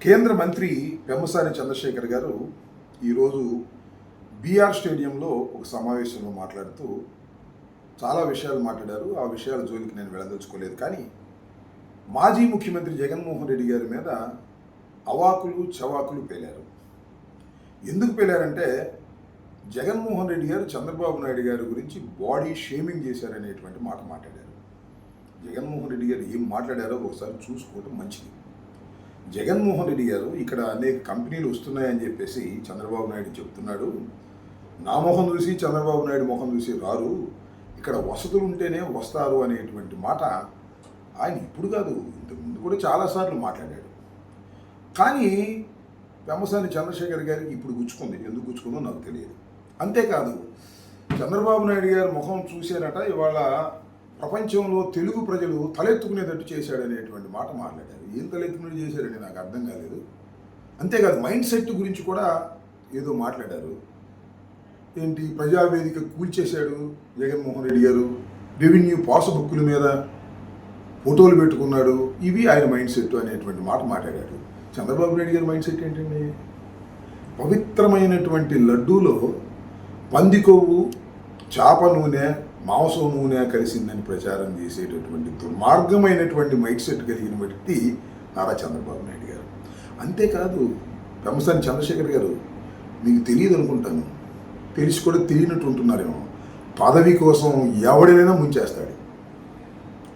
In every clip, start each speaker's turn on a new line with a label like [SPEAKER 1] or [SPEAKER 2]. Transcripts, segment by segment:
[SPEAKER 1] కేంద్ర మంత్రి పెమ్మసాని చంద్రశేఖర్ గారు ఈరోజు బీఆర్ స్టేడియంలో ఒక సమావేశంలో మాట్లాడుతూ చాలా విషయాలు మాట్లాడారు. ఆ విషయాల జోలికి నేను వెళ్ళదలుచుకోలేదు. కానీ మాజీ ముఖ్యమంత్రి జగన్మోహన్ రెడ్డి గారి మీద అవాకులు చవాకులు పేలారు. ఎందుకు పేలారంటే జగన్మోహన్ రెడ్డి గారు చంద్రబాబు నాయుడు గారి గురించి బాడీ షేమింగ్ చేశారనేటువంటి మాట మాట్లాడారు. జగన్మోహన్ రెడ్డి గారు ఏం మాట్లాడారో ఒకసారి చూసుకోవడం మంచిది. జగన్మోహన్ రెడ్డి గారు ఇక్కడ అనేక కంపెనీలు వస్తున్నాయని చెప్పేసి చంద్రబాబు నాయుడు చెప్తున్నాడు. నా మొహం చూసి చంద్రబాబు నాయుడు మొహం చూసి రారు, ఇక్కడ వసతులు ఉంటేనే వస్తారు అనేటువంటి మాట ఆయన ఇప్పుడు కాదు, ఇంతకుముందు కూడా చాలాసార్లు మాట్లాడాడు. కానీ పెమ్మసాని చంద్రశేఖర్ గారికి ఇప్పుడు గుచ్చుకుంది. ఎందుకు గుచ్చుకుందో నాకు తెలియదు. అంతేకాదు, చంద్రబాబు నాయుడు గారి ముఖం చూశారట ఇవాళ ప్రపంచంలో తెలుగు ప్రజలు తలెత్తుకునేటట్టు చేశాడనేటువంటి మాట మాట్లాడారు. ఏం తలెత్తుకునేది చేశారని నాకు అర్థం కాలేదు. అంతేకాదు, మైండ్ సెట్ గురించి కూడా ఏదో మాట్లాడారు. ఏంటి, ప్రజావేదిక కూల్చేశాడు జగన్మోహన్ రెడ్డి గారు, రెవెన్యూ పాస్బుక్ల మీద ఫోటోలు పెట్టుకున్నాడు, ఇవి ఆయన మైండ్ సెట్ అనేటువంటి మాట మాట్లాడాడు. చంద్రబాబు నాయుడు గారి మైండ్ సెట్ ఏంటండి? పవిత్రమైనటువంటి లడ్డూలో పంది కొవ్వు, చేప నూనె, మాంసం నూనె కలిసిందని ప్రచారం చేసేటటువంటి దుర్మార్గమైనటువంటి మైండ్ సెట్ కలిగిన వ్యక్తి నారా చంద్రబాబు నాయుడు గారు. అంతేకాదు, పెమ్మసాని చంద్రశేఖర్ గారు, మీకు తెలియదు అనుకుంటాను, తెలిసి కూడా తెలియనట్టు ఉంటున్నారేమో, పదవి కోసం ఎవడైనా ముంచేస్తాడు.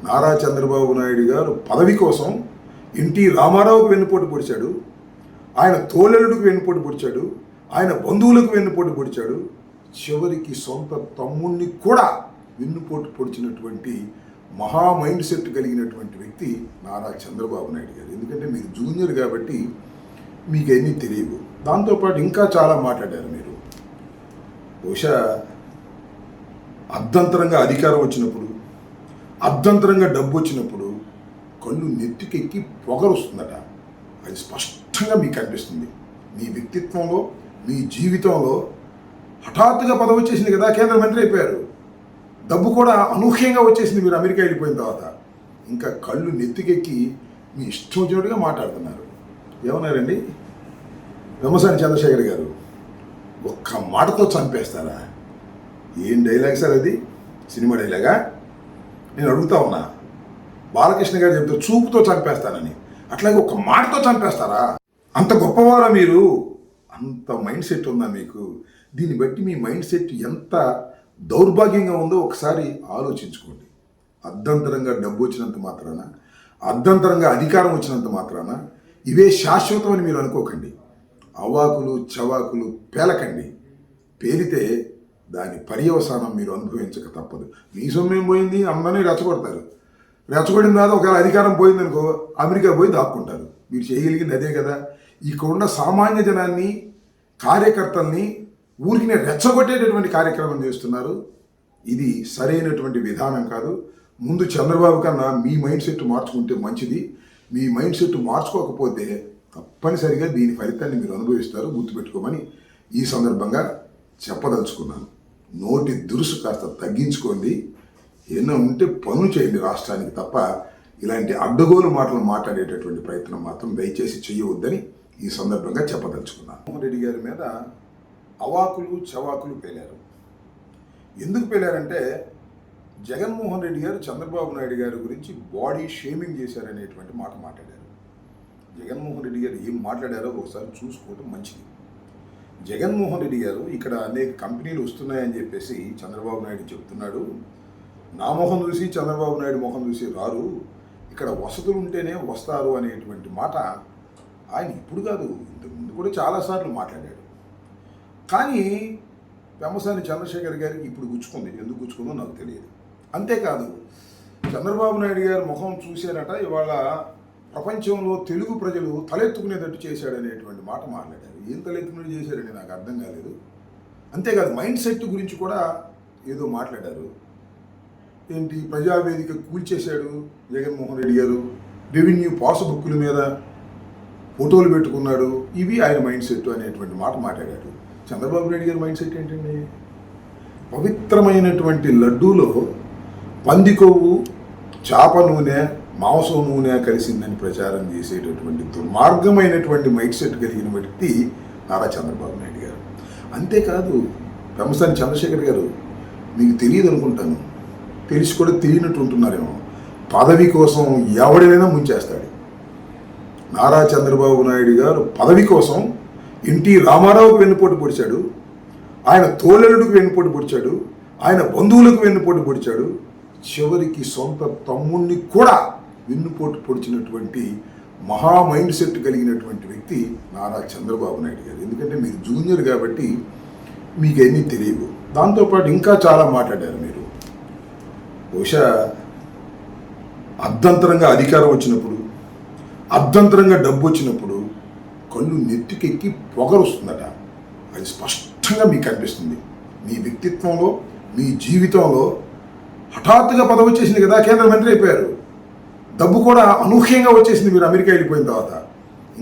[SPEAKER 1] నారా చంద్రబాబు నాయుడు గారు పదవి కోసం ఎన్టీ రామారావుకు వెన్నుపోటు పొడిచాడు, ఆయన తోలెలుడికి వెన్నుపోటు పొడిచాడు, ఆయన బంధువులకు వెన్నుపోటు పొడిచాడు, చివరికి సొంత తమ్ముణ్ణి కూడా వెన్నుపోటు పొడిచినటువంటి మహా మైండ్ సెట్ కలిగినటువంటి వ్యక్తి నారా చంద్రబాబు నాయుడు గారు. ఎందుకంటే మీరు జూనియర్ కాబట్టి మీకు అన్నీ తెలియవు. దాంతోపాటు ఇంకా చాలా మాట్లాడారు మీరు. బహుశా అర్ధంతరంగా అధికారం వచ్చినప్పుడు, అర్ధంతరంగా డబ్బు వచ్చినప్పుడు కళ్ళు నెత్తికెక్కి పొగరొస్తుందట. అది స్పష్టంగా మీకు అనిపిస్తుంది. మీ వ్యక్తిత్వంలో, మీ జీవితంలో హఠాత్తుగా పదవి వచ్చేసింది కదా, కేంద్ర మంత్రి అయిపోయారు, డబ్బు కూడా అనూహ్యంగా వచ్చేసింది మీరు అమెరికా వెళ్ళిపోయిన తర్వాత. ఇంకా కళ్ళు నెత్తికెక్కి మీ ఇష్టం వచ్చినట్టుగా మాట్లాడుతున్నారు. ఏమన్నారండి పెమ్మసాని చంద్రశేఖర్ గారు? ఒక్క మాటతో చంపేస్తారా? ఏం డైలాగ్ సార్ అది? సినిమా డైలాగా? నేను అడుగుతా ఉన్నా. బాలకృష్ణ గారు చెప్తే చూపుతో చంపేస్తానని, అట్లాగే ఒక మాటతో చంపేస్తారా? అంత గొప్పవారా మీరు? అంత మైండ్ సెట్ ఉందా మీకు? దీన్ని బట్టి మీ మైండ్ సెట్ ఎంత దౌర్భాగ్యంగా ఉందో ఒకసారి ఆలోచించుకోండి. అర్ధంతరంగా డబ్బు వచ్చినంత మాత్రాన, అర్ధంతరంగా అధికారం వచ్చినంత మాత్రాన ఇవే శాశ్వతం అని మీరు అనుకోకండి. అవాకులు చవాకులు పేలకండి. పేలితే దాని పర్యవసానం మీరు అనుభవించక తప్పదు. మీ సొమ్మేం పోయింది, అందరినీ రెచ్చగొడతారు. రెచ్చగొడిన తర్వాత ఒకవేళ అధికారం పోయిందనుకో, అమెరికా పోయి దాక్కుంటారు. మీరు చేయగలిగింది అదే కదా. ఇక్కడ ఉన్న సామాన్య జనాన్ని, కార్యకర్తల్ని ఊరికి రెచ్చగొట్టేటటువంటి కార్యక్రమం చేస్తున్నారు. ఇది సరైనటువంటి విధానం కాదు. ముందు చంద్రబాబు కన్నా మీ మైండ్ సెట్ మార్చుకుంటే మంచిది. మీ మైండ్ సెట్ మార్చుకోకపోతే తప్పనిసరిగా దీని ఫలితాన్ని మీరు అనుభవిస్తారు. గుర్తుపెట్టుకోమని ఈ సందర్భంగా చెప్పదలుచుకున్నాను. నోటి దురుసు కాస్త తగ్గించుకోండి. ఏమైనా ఉంటే పనులు చేయండి రాష్ట్రానికి తప్ప ఇలాంటి అడ్డగోలు మాటలు మాట్లాడేటటువంటి ప్రయత్నం మాత్రం దయచేసి చేయవద్దని ఈ సందర్భంగా చెప్పదలుచుకున్నాను. జగన్మోహన్ రెడ్డి గారి మీద అవాకులు చవాకులు పేలారు. ఎందుకు పేలారంటే జగన్మోహన్ రెడ్డి గారు చంద్రబాబు నాయుడు గారి గురించి బాడీ షేమింగ్ చేశారనేటువంటి మాట మాట్లాడారు. జగన్మోహన్ రెడ్డి గారు ఏం మాట్లాడారో ఒకసారి చూసుకోవడం మంచిది. జగన్మోహన్ రెడ్డి గారు ఇక్కడ అనేక కంపెనీలు వస్తున్నాయని చెప్పేసి చంద్రబాబు నాయుడు చెప్తున్నాడు. నా మొహం చూసి చంద్రబాబు నాయుడు మొహం చూసి రారు, ఇక్కడ వసతులు ఉంటేనే వస్తారు అనేటువంటి మాట ఆయన ఇప్పుడు కాదు, ఇంతకుముందు కూడా చాలాసార్లు మాట్లాడాడు. కానీ పెమ్మసాని చంద్రశేఖర్ గారికి ఇప్పుడు గుచ్చుకుంది. ఎందుకు గుచ్చుకుందో నాకు తెలియదు. అంతేకాదు, చంద్రబాబు నాయుడు గారి ముఖం చూశారట ఇవాళ ప్రపంచంలో తెలుగు ప్రజలు తలెత్తుకునేటట్టు చేశాడనేటువంటి మాట మాట్లాడారు. ఏం తలెత్తుకునేది చేశారని నాకు అర్థం కాలేదు. అంతేకాదు, మైండ్ సెట్ గురించి కూడా ఏదో మాట్లాడారు. ఏంటి, ప్రజావేదిక కూల్చేశాడు జగన్మోహన్ రెడ్డి గారు, రెవెన్యూ పాస్బుక్ల మీద ఫోటోలు పెట్టుకున్నాడు, ఇవి ఆయన మైండ్ సెట్ అనేటువంటి మాట మాట్లాడాడు. చంద్రబాబు నాయుడు గారి మైండ్ సెట్ ఏంటండి? పవిత్రమైనటువంటి లడ్డూలో పంది కొవ్వు, చేప నూనె, మాంసం నూనె కలిసిందని ప్రచారం చేసేటటువంటి దుర్మార్గమైనటువంటి మైండ్ సెట్ కలిగిన వ్యక్తి నారా చంద్రబాబు నాయుడు గారు. అంతేకాదు పెమ్మసాని చంద్రశేఖర్ గారు, మీకు తెలియదు అనుకుంటాను, తెలిసి కూడా తెలియనట్టు ఉంటున్నారేమో, పదవి కోసం ఎవడైనా ముంచేస్తాడు. నారా చంద్రబాబు నాయుడు గారు పదవి కోసం ఎన్టీ రామారావుకు వెన్నుపోటు పొడిచాడు, ఆయన తోలెలుడికి వెన్నుపోటు పొడిచాడు, ఆయన బంధువులకు వెన్నుపోటు పొడిచాడు, చివరికి సొంత తమ్ముణ్ణి కూడా వెన్నుపోటు పొడిచినటువంటి మహా మైండ్ సెట్ కలిగినటువంటి వ్యక్తి నారా చంద్రబాబు నాయుడు గారు. ఎందుకంటే మీరు జూనియర్ కాబట్టి మీకు అన్నీ తెలియవు. దాంతోపాటు ఇంకా చాలా మాట్లాడారు మీరు. బహుశా అర్ధంతరంగా అధికారం వచ్చినప్పుడు, అర్ధంతరంగా డబ్బు వచ్చినప్పుడు కళ్ళు నెత్తికెక్కి పొగరుస్తుందట. అది స్పష్టంగా మీకు కనిపిస్తుంది. మీ వ్యక్తిత్వంలో, మీ జీవితంలో హఠాత్తుగా పదవి వచ్చేసింది కదా, కేంద్ర మంత్రి అయిపోయారు. డబ్బు కూడా అనూహ్యంగా వచ్చేసింది మీరు అమెరికా వెళ్ళిపోయిన తర్వాత.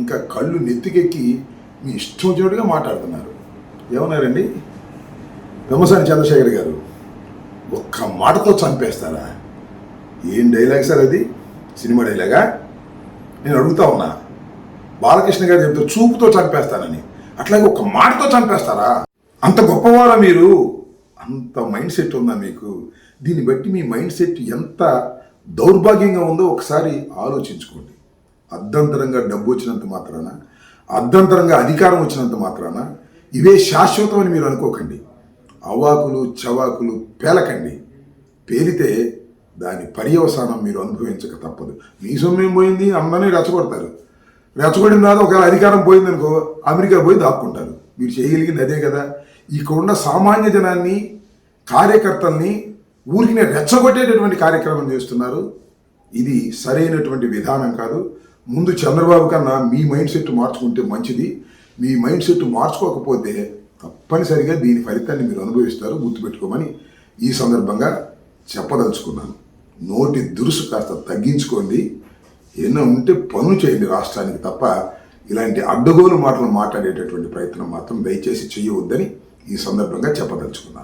[SPEAKER 1] ఇంకా కళ్ళు నెత్తికెక్కి మీ ఇష్టం వచ్చినట్టుగా మాట్లాడుతున్నారు. ఏమన్నారండి పెమ్మసాని చంద్రశేఖర్ గారు? ఒక్క మాటతో చంపేస్తారా? ఏం డైలాగ్ సార్ అది? సినిమా డైలాగా? నేను అడుగుతా ఉన్నా. బాలకృష్ణ గారు చెప్తే చూపుతో చంపేస్తానని, అట్లాగే ఒక మాటతో చంపేస్తారా? అంత గొప్పవారా మీరు? అంత మైండ్ సెట్ ఉందా మీకు? దీన్ని బట్టి మీ మైండ్ సెట్ ఎంత దౌర్భాగ్యంగా ఉందో ఒకసారి ఆలోచించుకోండి. అర్ధంతరంగా డబ్బు వచ్చినంత మాత్రాన, అర్ధంతరంగా అధికారం వచ్చినంత మాత్రాన ఇవే శాశ్వతం అని మీరు అనుకోకండి. అవాకులు చవాకులు పేలకండి. పేలితే దాని పర్యవసానం మీరు అనుభవించక తప్పదు. మీ సొమ్మేం పోయింది, అందరినీ రెచ్చగొడతారు. రెచ్చగొడిన తర్వాత ఒకవేళ అధికారం పోయిందనుకో, అమెరికా పోయి దాక్కుంటారు. మీరు చేయగలిగింది అదే కదా. ఇక్కడ ఉన్న సామాన్య జనాన్ని, కార్యకర్తల్ని ఊరికి రెచ్చగొట్టేటటువంటి కార్యక్రమం చేస్తున్నారు. ఇది సరైనటువంటి విధానం కాదు. ముందు చంద్రబాబు కన్నా మీ మైండ్ సెట్ మార్చుకుంటే మంచిది. మీ మైండ్ సెట్ మార్చుకోకపోతే తప్పనిసరిగా దీని ఫలితాన్ని మీరు అనుభవిస్తారు. గుర్తుపెట్టుకోమని ఈ సందర్భంగా చెప్పదలుచుకున్నాను. నోటి దురుసు కాస్త తగ్గించుకోండి. ఏమన్నా ఉంటే పనులు చేయండి రాష్ట్రానికి తప్ప ఇలాంటి అడ్డగోలు మాటలు మాట్లాడేటటువంటి ప్రయత్నం మాత్రం దయచేసి చేయవద్దని ఈ సందర్భంగా చెప్పదలుచుకున్నాను.